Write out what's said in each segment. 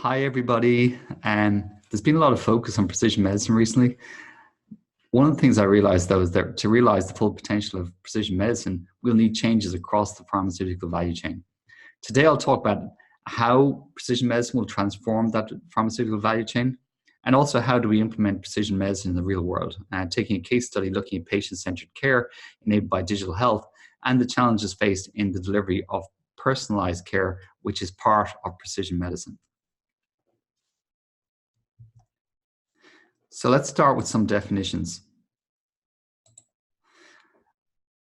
Hi, everybody. There's been a lot of focus on precision medicine recently. One of the things I realized, though, is that to realize the full potential of precision medicine, we'll need changes across the pharmaceutical value chain. Today, I'll talk about how precision medicine will transform that pharmaceutical value chain, and also how do we implement precision medicine in the real world, taking a case study looking at patient-centered care enabled by digital health and the challenges faced in the delivery of personalized care, which is part of precision medicine. So let's start with some definitions.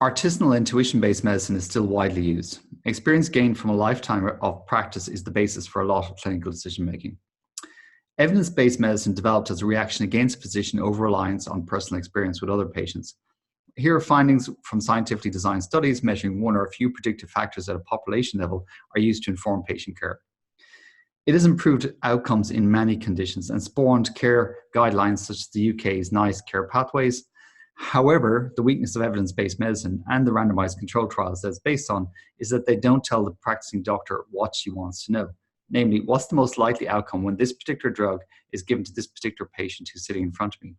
Artisanal intuition-based medicine is still widely used. Experience gained from a lifetime of practice is the basis for a lot of clinical decision-making. Evidence-based medicine developed as a reaction against physician over-reliance on personal experience with other patients. Here, findings from scientifically designed studies measuring one or a few predictive factors at a population level are used to inform patient care. It has improved outcomes in many conditions and spawned care guidelines such as the UK's NICE care pathways. However, the weakness of evidence-based medicine and the randomized control trials that it's based on is that they don't tell the practicing doctor what she wants to know. Namely, what's the most likely outcome when this particular drug is given to this particular patient who's sitting in front of me?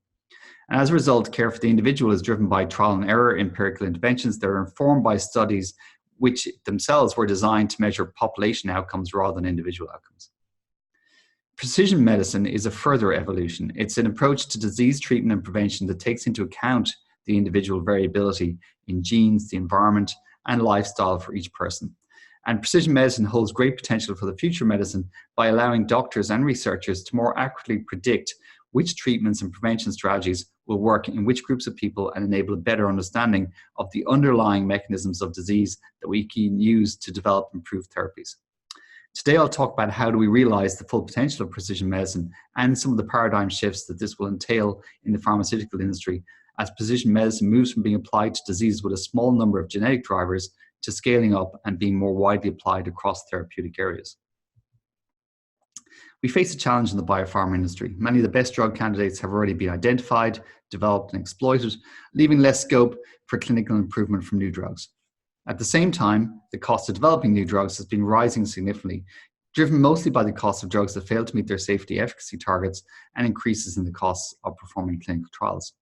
And as a result, care for the individual is driven by trial and error empirical interventions that are informed by studies which themselves were designed to measure population outcomes rather than individual outcomes. Precision medicine is a further evolution. It's an approach to disease treatment and prevention that takes into account the individual variability in genes, the environment, and lifestyle for each person. And precision medicine holds great potential for the future medicine by allowing doctors and researchers to more accurately predict which treatments and prevention strategies will work in which groups of people and enable a better understanding of the underlying mechanisms of disease that we can use to develop improved therapies. Today, I'll talk about how do we realize the full potential of precision medicine and some of the paradigm shifts that this will entail in the pharmaceutical industry as precision medicine moves from being applied to diseases with a small number of genetic drivers to scaling up and being more widely applied across therapeutic areas. We face a challenge in the biopharma industry. Many of the best drug candidates have already been identified, developed, and exploited, leaving less scope for clinical improvement from new drugs. At the same time, the cost of developing new drugs has been rising significantly, driven mostly by the cost of drugs that fail to meet their safety efficacy targets and increases in the costs of performing clinical trials.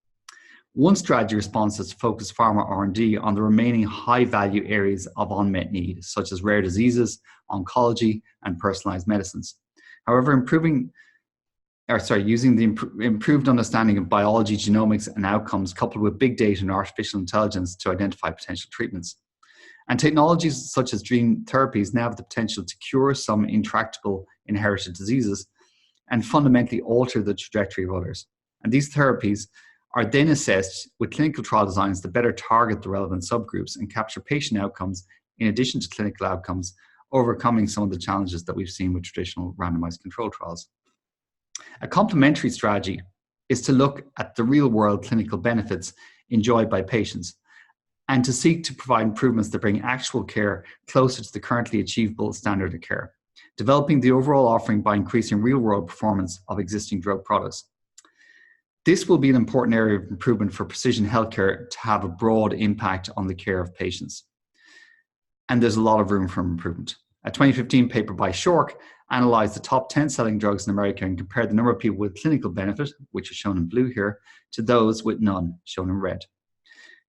One strategy response is to focus pharma R&D on the remaining high-value areas of unmet need, such as rare diseases, oncology, and personalized medicines. However, using the improved understanding of biology, genomics, and outcomes coupled with big data and artificial intelligence to identify potential treatments. And technologies such as gene therapies now have the potential to cure some intractable inherited diseases and fundamentally alter the trajectory of others. And these therapies are then assessed with clinical trial designs to better target the relevant subgroups and capture patient outcomes in addition to clinical outcomes, overcoming some of the challenges that we've seen with traditional randomized control trials. A complementary strategy is to look at the real-world clinical benefits enjoyed by patients and to seek to provide improvements that bring actual care closer to the currently achievable standard of care, developing the overall offering by increasing real-world performance of existing drug products. This will be an important area of improvement for precision healthcare to have a broad impact on the care of patients. And there's a lot of room for improvement. A 2015 paper by Schork analyzed the top 10 selling drugs in America and compared the number of people with clinical benefit, which is shown in blue here, to those with none, shown in red.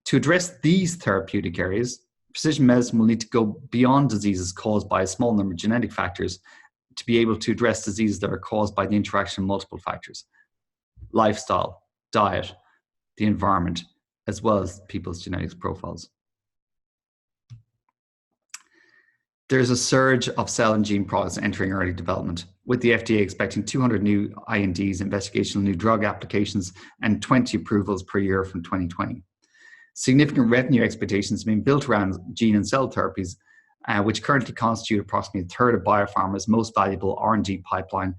To address these therapeutic areas, precision medicine will need to go beyond diseases caused by a small number of genetic factors to be able to address diseases that are caused by the interaction of multiple factors: lifestyle, diet, the environment, as well as people's genetics profiles. There's a surge of cell and gene products entering early development, with the FDA expecting 200 new INDs, investigational new drug applications, and 20 approvals per year from 2020. Significant revenue expectations have been built around gene and cell therapies, which currently constitute approximately a third of biopharma's most valuable R&D pipeline,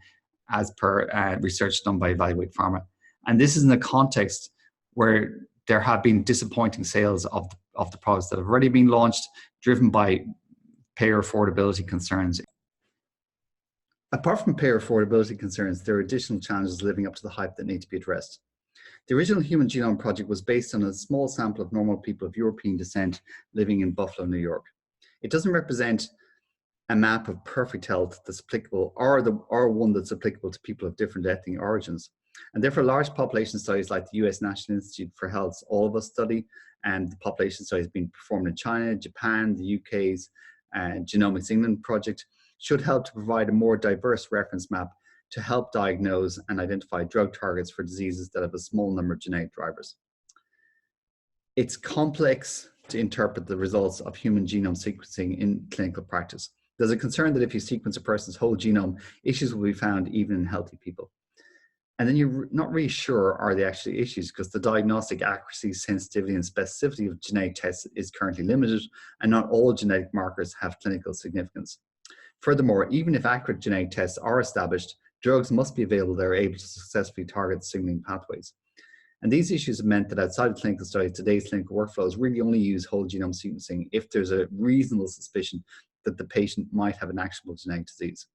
as per research done by Evaluate Pharma. And this is in a context where there have been disappointing sales of the products that have already been launched, driven by payer affordability concerns. Apart from payer affordability concerns, there are additional challenges living up to the hype that need to be addressed. The original Human Genome Project was based on a small sample of normal people of European descent living in Buffalo, New York. It doesn't represent a map of perfect health that's applicable, or one that's applicable to people of different ethnic origins. And therefore, large population studies like the US National Institute for Health's All of Us study, and the population studies being performed in China, Japan, the UK's Genomics England project, should help to provide a more diverse reference map to help diagnose and identify drug targets for diseases that have a small number of genetic drivers. It's complex to interpret the results of human genome sequencing in clinical practice. There's a concern that if you sequence a person's whole genome, issues will be found even in healthy people. And then you're not really sure are they actually issues, because the diagnostic accuracy, sensitivity, and specificity of genetic tests is currently limited, and not all genetic markers have clinical significance. Furthermore, even if accurate genetic tests are established, drugs must be available that are able to successfully target signaling pathways. And these issues have meant that outside of clinical studies, today's clinical workflows really only use whole genome sequencing if there's a reasonable suspicion that the patient might have an actionable genetic disease.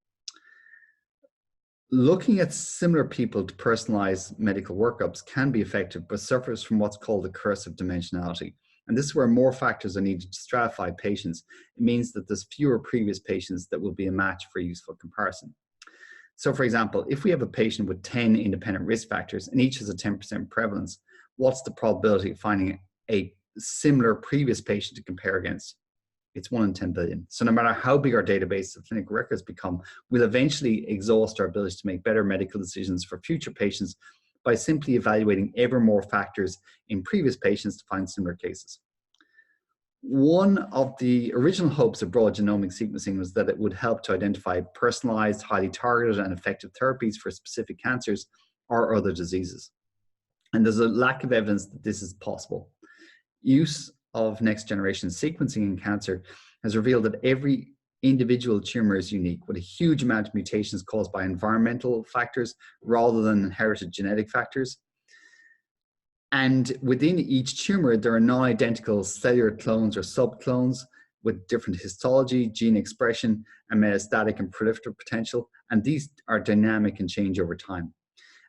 Looking at similar people to personalized medical workups can be effective, but suffers from what's called the curse of dimensionality. And this is where more factors are needed to stratify patients. It means that there's fewer previous patients that will be a match for useful comparison. So for example, if we have a patient with 10 independent risk factors and each has a 10% prevalence, what's the probability of finding a similar previous patient to compare against? It's 1 in 10 billion. So no matter how big our database of clinical records become, we'll eventually exhaust our ability to make better medical decisions for future patients by simply evaluating ever more factors in previous patients to find similar cases. One of the original hopes of broad genomic sequencing was that it would help to identify personalized, highly targeted, and effective therapies for specific cancers or other diseases. And there's a lack of evidence that this is possible. Use of next generation sequencing in cancer has revealed that every individual tumor is unique, with a huge amount of mutations caused by environmental factors rather than inherited genetic factors. And within each tumor, there are non-identical cellular clones or subclones with different histology, gene expression, and metastatic and proliferative potential. And these are dynamic and change over time.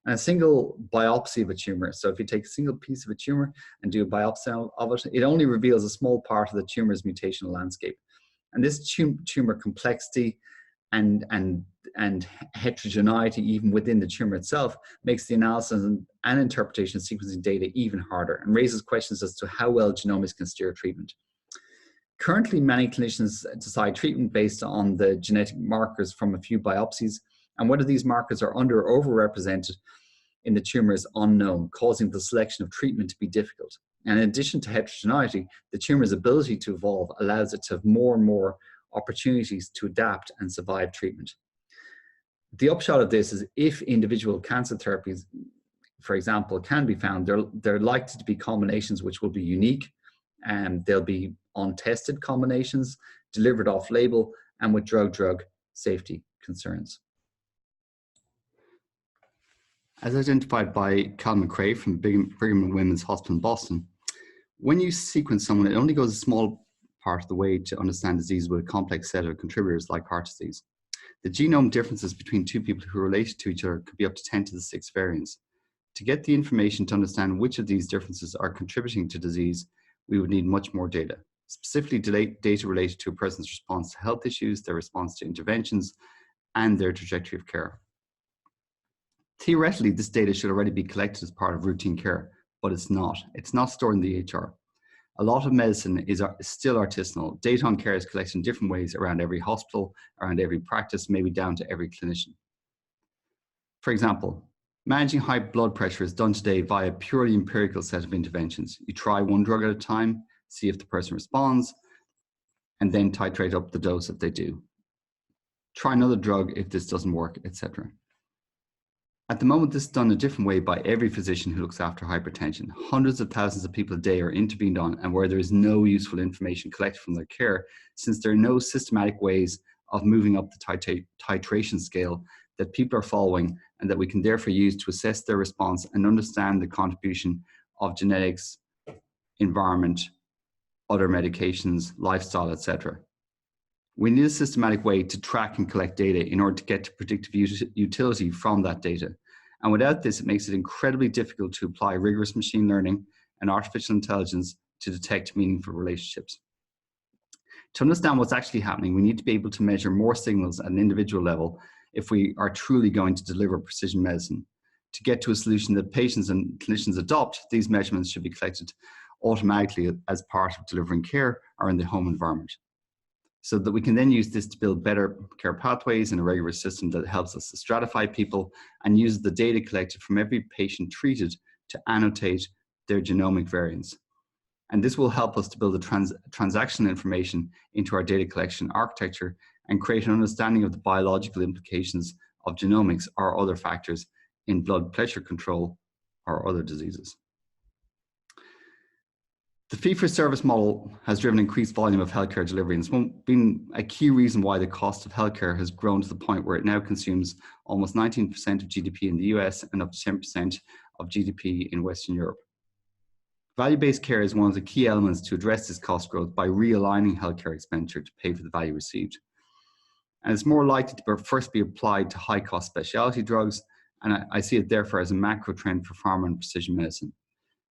And a single biopsy of a tumor, so if you take a single piece of a tumor and do a biopsy of it, it only reveals a small part of the tumor's mutational landscape. And this tumor complexity and heterogeneity even within the tumor itself makes the analysis and interpretation of sequencing data even harder, and raises questions as to how well genomics can steer treatment. Currently, many clinicians decide treatment based on the genetic markers from a few biopsies, and whether these markers are under or overrepresented in the tumor is unknown, causing the selection of treatment to be difficult. And in addition to heterogeneity, the tumor's ability to evolve allows it to have more and more opportunities to adapt and survive treatment. The upshot of this is if individual cancer therapies, for example, can be found, they're likely to be combinations which will be unique, and they'll be untested combinations, delivered off-label, and with drug-drug safety concerns. As identified by Cal McRae from Brigham and Women's Hospital in Boston, when you sequence someone, it only goes a small part of the way to understand disease with a complex set of contributors like heart disease. The genome differences between two people who are related to each other could be up to 10 to the 6 variants. To get the information to understand which of these differences are contributing to disease, we would need much more data, specifically data related to a person's response to health issues, their response to interventions, and their trajectory of care. Theoretically, this data should already be collected as part of routine care, but it's not. It's not stored in the EHR. A lot of medicine is still artisanal. Data on care is collected in different ways around every hospital, around every practice, maybe down to every clinician. For example, managing high blood pressure is done today via a purely empirical set of interventions. You try one drug at a time, see if the person responds, and then titrate up the dose if they do. Try another drug if this doesn't work, etc. At the moment, this is done a different way by every physician who looks after hypertension. Hundreds of thousands of people a day are intervened on, and where there is no useful information collected from their care, since there are no systematic ways of moving up the titration scale that people are following, and that we can therefore use to assess their response and understand the contribution of genetics, environment, other medications, lifestyle, etc. We need a systematic way to track and collect data in order to get to predictive utility from that data. And without this, it makes it incredibly difficult to apply rigorous machine learning and artificial intelligence to detect meaningful relationships. To understand what's actually happening, we need to be able to measure more signals at an individual level if we are truly going to deliver precision medicine. To get to a solution that patients and clinicians adopt, these measurements should be collected automatically as part of delivering care or in the home environment, so that we can then use this to build better care pathways in a regular system that helps us to stratify people and use the data collected from every patient treated to annotate their genomic variants. And this will help us to build transactional information into our data collection architecture and create an understanding of the biological implications of genomics or other factors in blood pressure control or other diseases. The fee-for-service model has driven increased volume of healthcare delivery, and it's been a key reason why the cost of healthcare has grown to the point where it now consumes almost 19% of GDP in the US and up to 10% of GDP in Western Europe. Value-based care is one of the key elements to address this cost growth by realigning healthcare expenditure to pay for the value received. And it's more likely to first be applied to high-cost specialty drugs, and I see it therefore as a macro trend for pharma and precision medicine.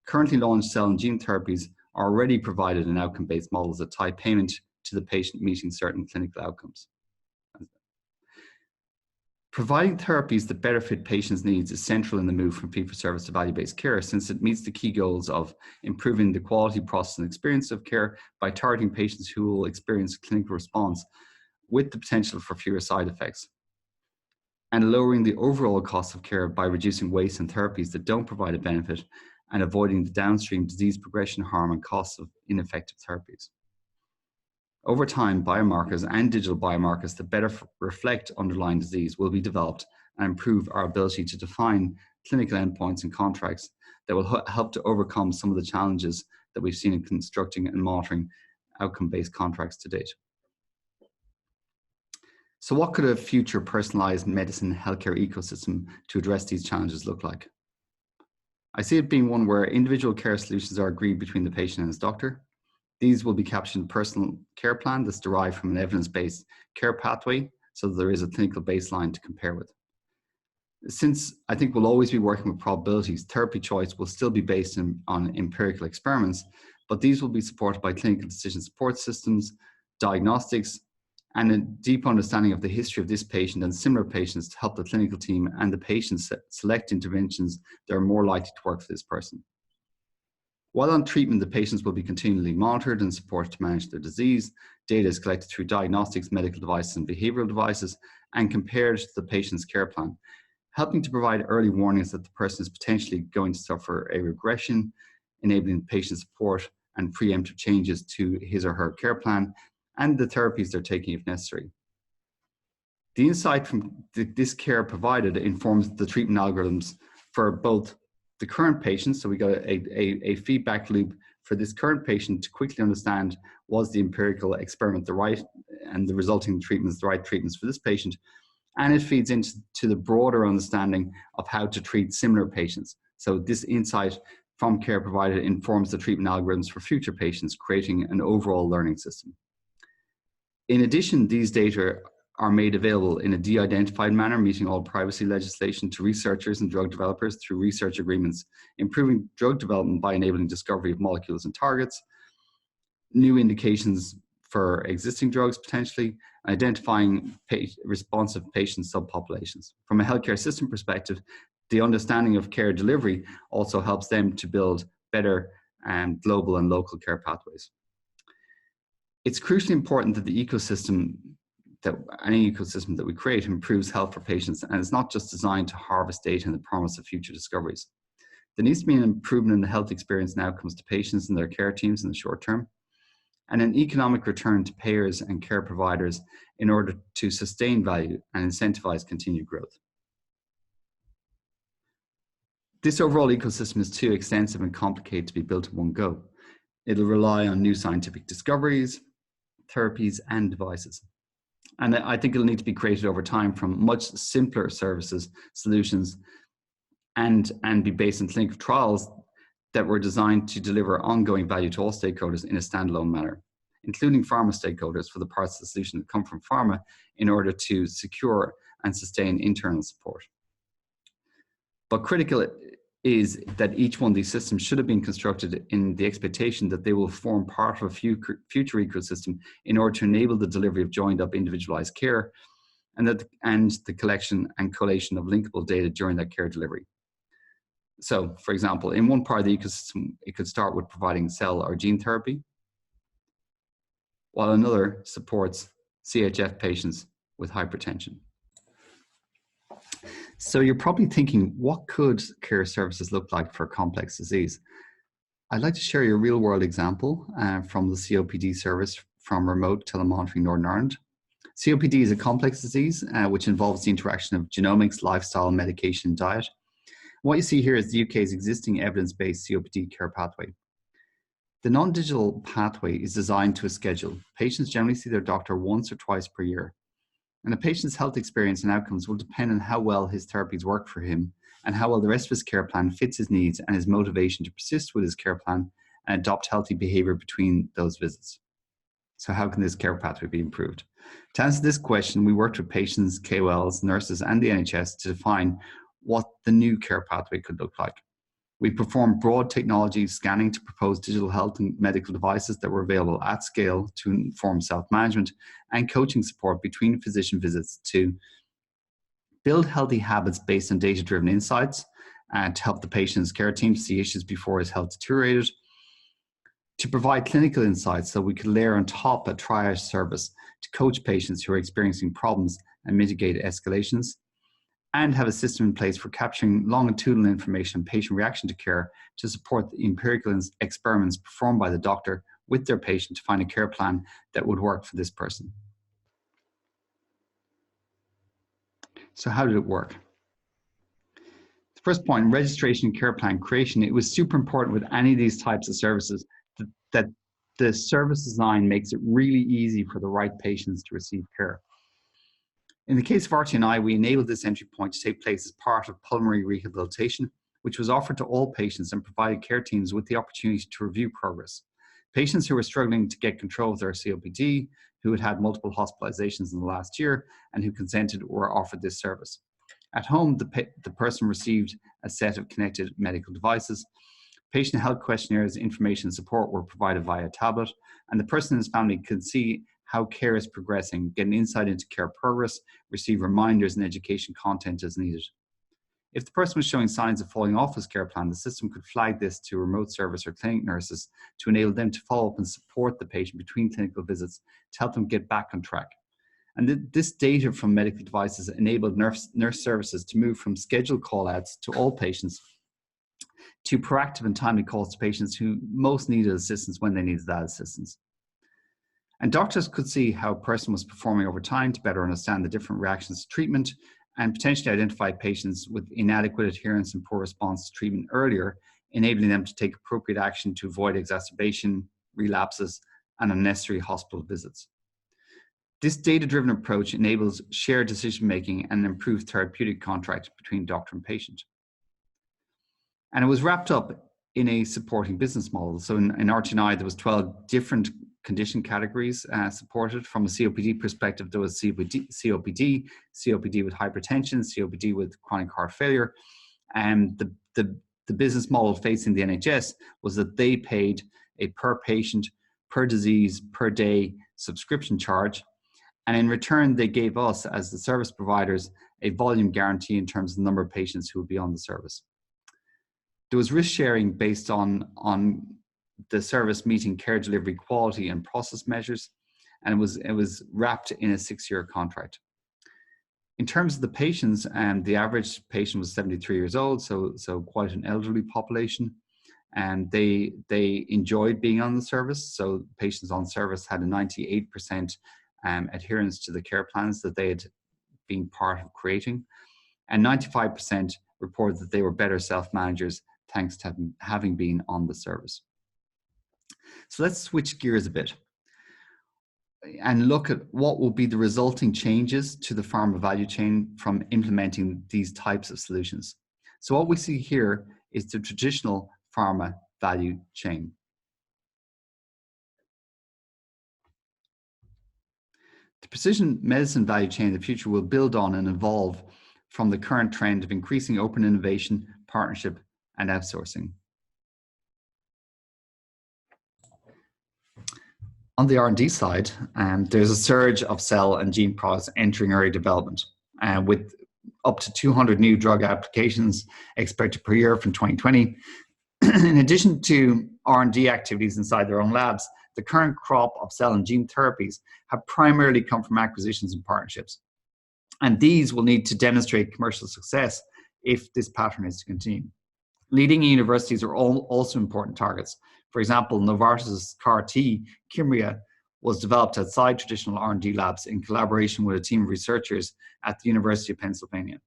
Currently launched cell and gene therapies are already provided in outcome-based models that tie payment to the patient meeting certain clinical outcomes. Providing therapies that better fit patients' needs is central in the move from fee-for-service to value-based care, since it meets the key goals of improving the quality, process, and experience of care by targeting patients who will experience clinical response with the potential for fewer side effects, and lowering the overall cost of care by reducing waste in therapies that don't provide a benefit and avoiding the downstream disease progression, harm, and costs of ineffective therapies. Over time, biomarkers and digital biomarkers that better reflect underlying disease will be developed and improve our ability to define clinical endpoints and contracts that will help to overcome some of the challenges that we've seen in constructing and monitoring outcome-based contracts to date. So what could a future personalized medicine healthcare ecosystem to address these challenges look like? I see it being one where individual care solutions are agreed between the patient and his doctor. These will be captured in a personal care plan that's derived from an evidence-based care pathway, so that there is a clinical baseline to compare with. Since I think we'll always be working with probabilities, therapy choice will still be based on empirical experiments, but these will be supported by clinical decision support systems, diagnostics, and a deep understanding of the history of this patient and similar patients to help the clinical team and the patients select interventions that are more likely to work for this person. While on treatment, the patients will be continually monitored and supported to manage their disease. Data is collected through diagnostics, medical devices, and behavioral devices, and compared to the patient's care plan, helping to provide early warnings that the person is potentially going to suffer a regression, enabling patient support and preemptive changes to his or her care plan and the therapies they're taking if necessary. The insight from this care provided informs the treatment algorithms for both the current patient, so we got a feedback loop for this current patient to quickly understand, was the empirical experiment the right, and the resulting treatments the right treatments for this patient, and it feeds into the broader understanding of how to treat similar patients. So this insight from care provided informs the treatment algorithms for future patients, creating an overall learning system. In addition, these data are made available in a de-identified manner, meeting all privacy legislation, to researchers and drug developers through research agreements, improving drug development by enabling discovery of molecules and targets, new indications for existing drugs potentially, identifying responsive patient subpopulations. From a healthcare system perspective, the understanding of care delivery also helps them to build better global and local care pathways. It's crucially important that any ecosystem that we create improves health for patients, and it's not just designed to harvest data and the promise of future discoveries. There needs to be an improvement in the health experience and outcomes to patients and their care teams in the short term, and an economic return to payers and care providers in order to sustain value and incentivize continued growth. This overall ecosystem is too extensive and complicated to be built in one go. It'll rely on new scientific discoveries, therapies, and devices. And I think it'll need to be created over time from much simpler services, solutions, and be based on clinical trials that were designed to deliver ongoing value to all stakeholders in a standalone manner, including pharma stakeholders for the parts of the solution that come from pharma in order to secure and sustain internal support. But critical is that each one of these systems should have been constructed in the expectation that they will form part of a future ecosystem in order to enable the delivery of joined up individualized care and the collection and collation of linkable data during that care delivery. So, for example, in one part of the ecosystem, it could start with providing cell or gene therapy, while another supports CHF patients with hypertension. So you're probably thinking, what could care services look like for a complex disease? I'd like to share you a real-world example from the COPD service from remote telemonitoring Northern Ireland. COPD is a complex disease which involves the interaction of genomics, lifestyle, medication, and diet. What you see here is the UK's existing evidence-based COPD care pathway. The non-digital pathway is designed to a schedule. Patients generally see their doctor once or twice per year. And a patient's health experience and outcomes will depend on how well his therapies work for him and how well the rest of his care plan fits his needs and his motivation to persist with his care plan and adopt healthy behavior between those visits. So how can this care pathway be improved? To answer this question, we worked with patients, KOLs, nurses, and the NHS to define what the new care pathway could look like. We performed broad technology scanning to propose digital health and medical devices that were available at scale to inform self-management and coaching support between physician visits to build healthy habits based on data-driven insights and to help the patient's care team see issues before his health deteriorated, to provide clinical insights so we could layer on top a triage service to coach patients who are experiencing problems and mitigate escalations, and have a system in place for capturing longitudinal information on patient reaction to care to support the empirical experiments performed by the doctor with their patient to find a care plan that would work for this person. So how did it work? The first point, registration and care plan creation. It was super important with any of these types of services that the service design makes it really easy for the right patients to receive care. In the case of RTNI, we enabled this entry point to take place as part of pulmonary rehabilitation, which was offered to all patients and provided care teams with the opportunity to review progress. Patients who were struggling to get control of their COPD, who had had multiple hospitalizations in the last year, and who consented were offered this service. At home, the person received a set of connected medical devices. Patient health questionnaires, information and support were provided via tablet, and the person and his family could see how care is progressing, get an insight into care progress, receive reminders and education content as needed. If the person was showing signs of falling off his care plan, the system could flag this to remote service or clinic nurses to enable them to follow up and support the patient between clinical visits to help them get back on track. And this data from medical devices enabled nurse services to move from scheduled call-outs to all patients to proactive and timely calls to patients who most needed assistance when they needed that assistance. And doctors could see how a person was performing over time to better understand the different reactions to treatment and potentially identify patients with inadequate adherence and poor response to treatment earlier, enabling them to take appropriate action to avoid exacerbation, relapses, and unnecessary hospital visits. This data-driven approach enables shared decision-making and improved therapeutic contract between doctor and patient. And it was wrapped up in a supporting business model. So in RTNI, there was 12 different condition categories supported. From a COPD perspective, there was COPD with hypertension, COPD with chronic heart failure. And the business model facing the NHS was that they paid a per patient, per disease, per day subscription charge. And in return, they gave us, as the service providers, a volume guarantee in terms of the number of patients who would be on the service. There was risk sharing based on the service meeting care delivery quality and process measures, and it was wrapped in a 6-year contract. In terms of the patients, the average patient was 73 years old, so quite an elderly population, and they enjoyed being on the service. So patients on service had a 98% adherence to the care plans that they had been part of creating, and 95% reported that they were better self-managers thanks to having been on the service. So let's switch gears a bit and look at what will be the resulting changes to the pharma value chain from implementing these types of solutions. So what we see here is the traditional pharma value chain. The precision medicine value chain in the future will build on and evolve from the current trend of increasing open innovation, partnership, and outsourcing. On the R&D side, there's a surge of cell and gene products entering early development, with up to 200 new drug applications expected per year from 2020. In addition to R&D activities inside their own labs, the current crop of cell and gene therapies have primarily come from acquisitions and partnerships. And these will need to demonstrate commercial success if this pattern is to continue. Leading universities are also important targets. For example, Novartis' CAR-T, Kymriah, was developed outside traditional R&D labs in collaboration with a team of researchers at the University of Pennsylvania.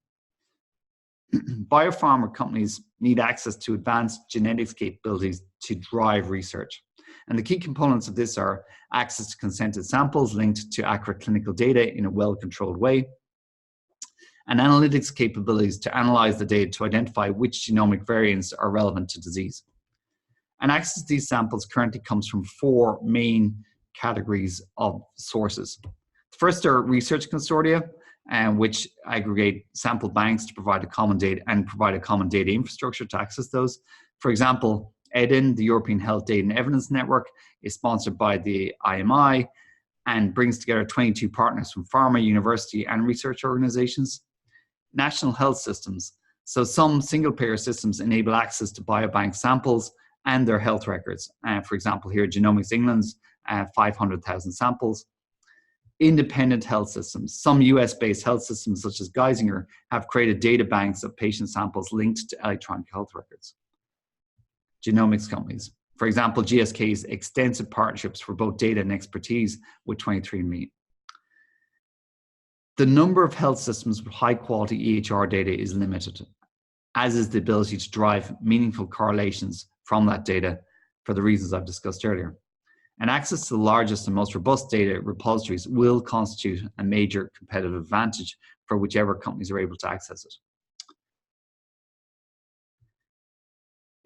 Biopharma companies need access to advanced genetics capabilities to drive research. And the key components of this are access to consented samples linked to accurate clinical data in a well-controlled way, and analytics capabilities to analyze the data to identify which genomic variants are relevant to disease. And access to these samples currently comes from four main categories of sources. The first are research consortia, which aggregate sample banks to provide a common data infrastructure to access those. For example, EDIN, the European Health Data and Evidence Network, is sponsored by the IMI and brings together 22 partners from pharma, university, and research organizations. National health systems. So some single-payer systems enable access to biobank samples and their health records. For example, here, Genomics England's 500,000 samples. Independent health systems. Some US-based health systems, such as Geisinger, have created data banks of patient samples linked to electronic health records. Genomics companies. For example, GSK's extensive partnerships for both data and expertise with 23andMe. The number of health systems with high-quality EHR data is limited, as is the ability to drive meaningful correlations from that data for the reasons I've discussed earlier. And access to the largest and most robust data repositories will constitute a major competitive advantage for whichever companies are able to access it.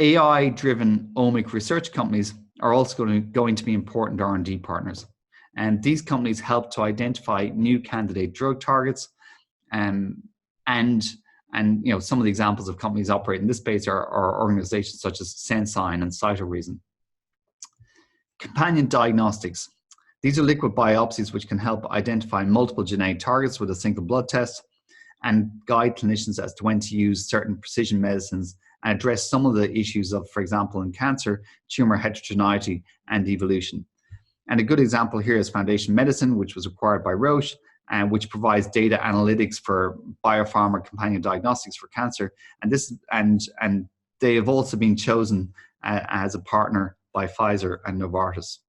AI-driven omic research companies are also going to be important R&D partners. And these companies help to identify new candidate drug targets, and some of the examples of companies operating in this space are organizations such as Sensign and Cytoreason. Companion diagnostics. These are liquid biopsies which can help identify multiple genetic targets with a single blood test and guide clinicians as to when to use certain precision medicines and address some of the issues of, for example, in cancer, tumor heterogeneity and evolution. And a good example here is Foundation Medicine, which was acquired by Roche, and which provides data analytics for biopharma companion diagnostics for cancer. And they have also been chosen as a partner by Pfizer and Novartis.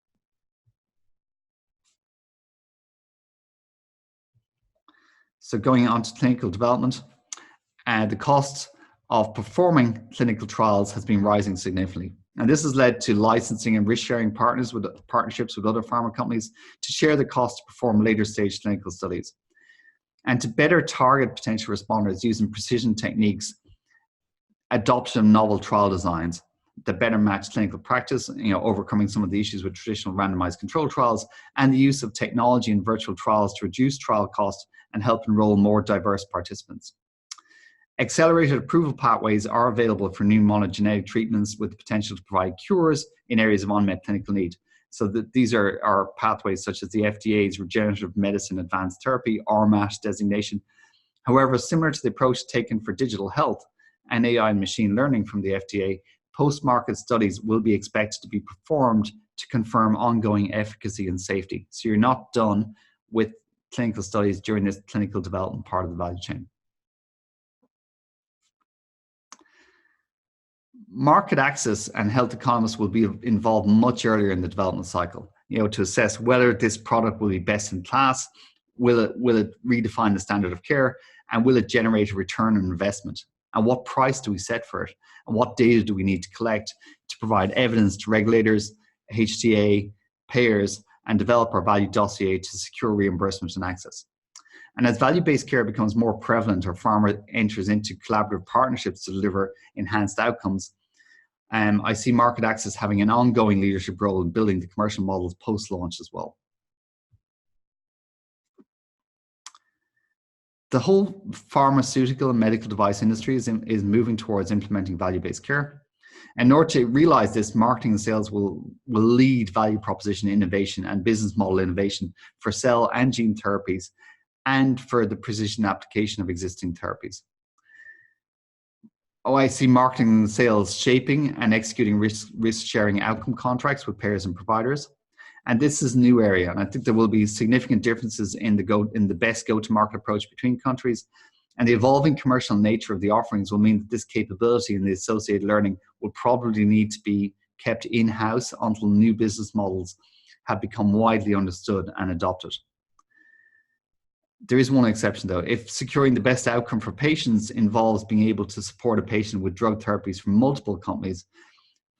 So going on to clinical development, the cost of performing clinical trials has been rising significantly. And this has led to licensing and risk-sharing partnerships with other pharma companies to share the cost to perform later-stage clinical studies. And to better target potential responders using precision techniques, adoption of novel trial designs that better match clinical practice, overcoming some of the issues with traditional randomized control trials, and the use of technology and virtual trials to reduce trial costs and help enroll more diverse participants. Accelerated approval pathways are available for new monogenetic treatments with the potential to provide cures in areas of unmet clinical need. So these are pathways such as the FDA's Regenerative Medicine Advanced Therapy, RMAT designation. However, similar to the approach taken for digital health and AI and machine learning from the FDA, post-market studies will be expected to be performed to confirm ongoing efficacy and safety. So you're not done with clinical studies during this clinical development part of the value chain. Market access and health economists will be involved much earlier in the development cycle, to assess whether this product will be best in class, will it redefine the standard of care, and will it generate a return on investment? And what price do we set for it? And what data do we need to collect to provide evidence to regulators, HTA, payers, and develop our value dossier to secure reimbursement and access? And as value-based care becomes more prevalent or pharma enters into collaborative partnerships to deliver enhanced outcomes, I see market access having an ongoing leadership role in building the commercial models post-launch as well. The whole pharmaceutical and medical device industry is moving towards implementing value-based care. And in order to realize this, marketing and sales will lead value proposition innovation and business model innovation for cell and gene therapies and for the precision application of existing therapies. I see marketing and sales shaping and executing risk-sharing outcome contracts with payers and providers. And this is a new area, and I think there will be significant differences in the best go-to-market approach between countries. And the evolving commercial nature of the offerings will mean that this capability and the associated learning will probably need to be kept in-house until new business models have become widely understood and adopted. There is one exception though. If securing the best outcome for patients involves being able to support a patient with drug therapies from multiple companies,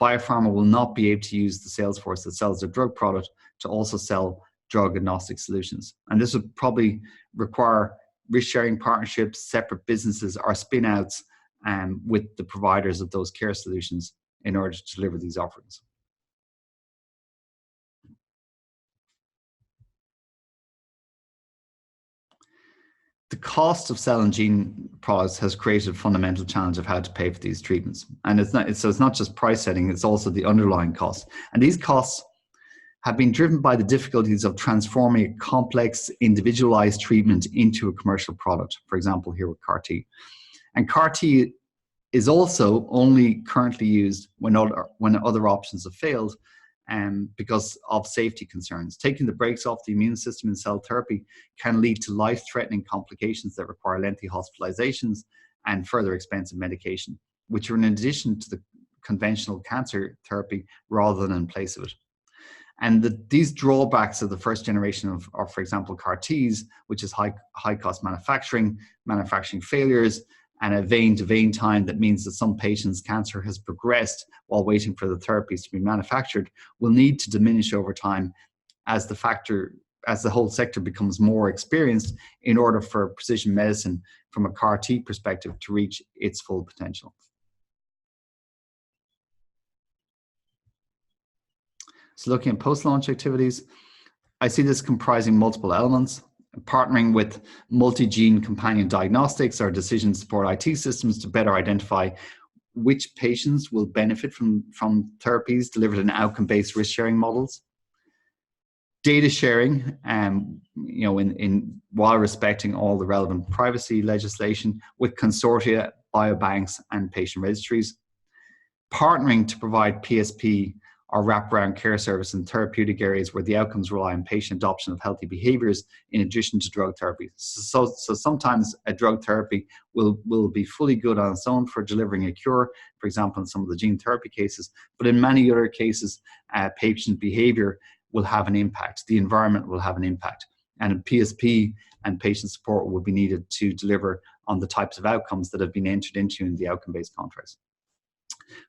biopharma will not be able to use the sales force that sells their drug product to also sell drug agnostic solutions. And this would probably require risk-sharing partnerships, separate businesses, or spin-outs with the providers of those care solutions in order to deliver these offerings. The cost of cell and gene products has created a fundamental challenge of how to pay for these treatments. And it's not just price setting, it's also the underlying cost. And these costs have been driven by the difficulties of transforming a complex, individualized treatment into a commercial product, for example, here with CAR-T. And CAR-T is also only currently used when other options have failed, because of safety concerns. Taking the brakes off the immune system in cell therapy can lead to life-threatening complications that require lengthy hospitalizations and further expensive medication, which are in addition to the conventional cancer therapy rather than in place of it. And these drawbacks of the first generation of, for example, CAR-Ts, which is high-cost manufacturing failures, and a vein-to-vein time that means that some patients' cancer has progressed while waiting for the therapies to be manufactured, will need to diminish over time as the whole sector becomes more experienced in order for precision medicine from a CAR-T perspective to reach its full potential. So looking at post-launch activities, I see this comprising multiple elements. Partnering with multi-gene companion diagnostics or decision support IT systems to better identify which patients will benefit from therapies delivered in outcome-based risk-sharing models. Data sharing, while respecting all the relevant privacy legislation with consortia, biobanks, and patient registries. Partnering to provide PSP or wraparound care service in therapeutic areas where the outcomes rely on patient adoption of healthy behaviors in addition to drug therapy. So sometimes a drug therapy will be fully good on its own for delivering a cure, for example, in some of the gene therapy cases, but in many other cases, patient behavior will have an impact. The environment will have an impact. And PSP and patient support will be needed to deliver on the types of outcomes that have been entered into in the outcome-based contracts.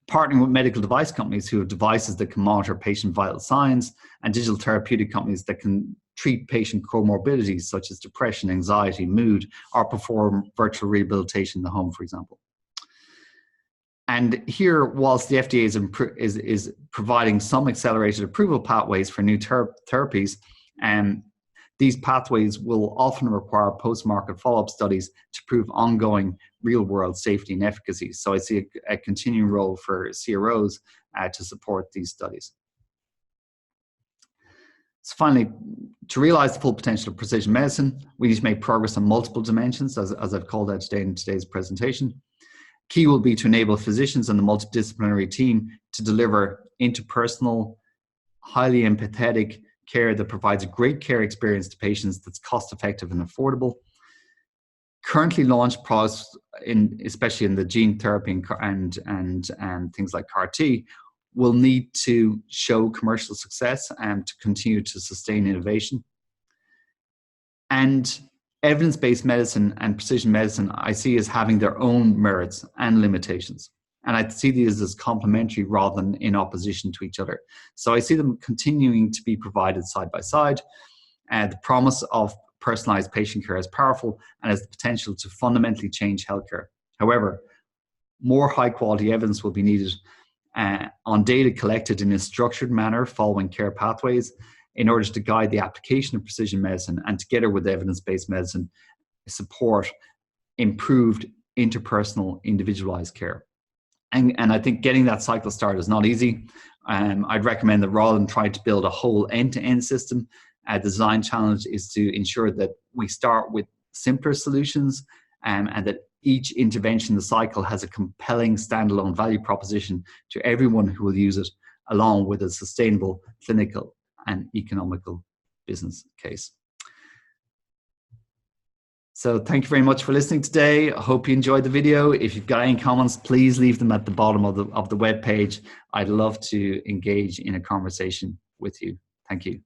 Partnering with medical device companies who have devices that can monitor patient vital signs, and digital therapeutic companies that can treat patient comorbidities such as depression, anxiety, mood, or perform virtual rehabilitation in the home, for example. And here, whilst the FDA is providing some accelerated approval pathways for new therapies, these pathways will often require post-market follow-up studies to prove ongoing real-world safety and efficacy. So I see a continuing role for CROs to support these studies. So finally, to realize the full potential of precision medicine, we need to make progress on multiple dimensions, as I've called out today in today's presentation. Key will be to enable physicians and the multidisciplinary team to deliver interpersonal, highly empathetic care that provides a great care experience to patients that's cost-effective and affordable. Currently launched products, especially in the gene therapy and things like CAR-T, will need to show commercial success and to continue to sustain innovation. And evidence-based medicine and precision medicine I see as having their own merits and limitations. And I see these as complementary rather than in opposition to each other. So I see them continuing to be provided side by side. The promise of personalized patient care is powerful and has the potential to fundamentally change healthcare. However, more high-quality evidence will be needed on data collected in a structured manner following care pathways in order to guide the application of precision medicine, and together with evidence-based medicine, support improved interpersonal individualized care. And I think getting that cycle started is not easy. I'd recommend that rather than trying to build a whole end-to-end system, a design challenge is to ensure that we start with simpler solutions, and that each intervention in the cycle has a compelling standalone value proposition to everyone who will use it, along with a sustainable clinical and economical business case. So thank you very much for listening today. I hope you enjoyed the video. If you've got any comments, please leave them at the bottom of the web page. I'd love to engage in a conversation with you. Thank you.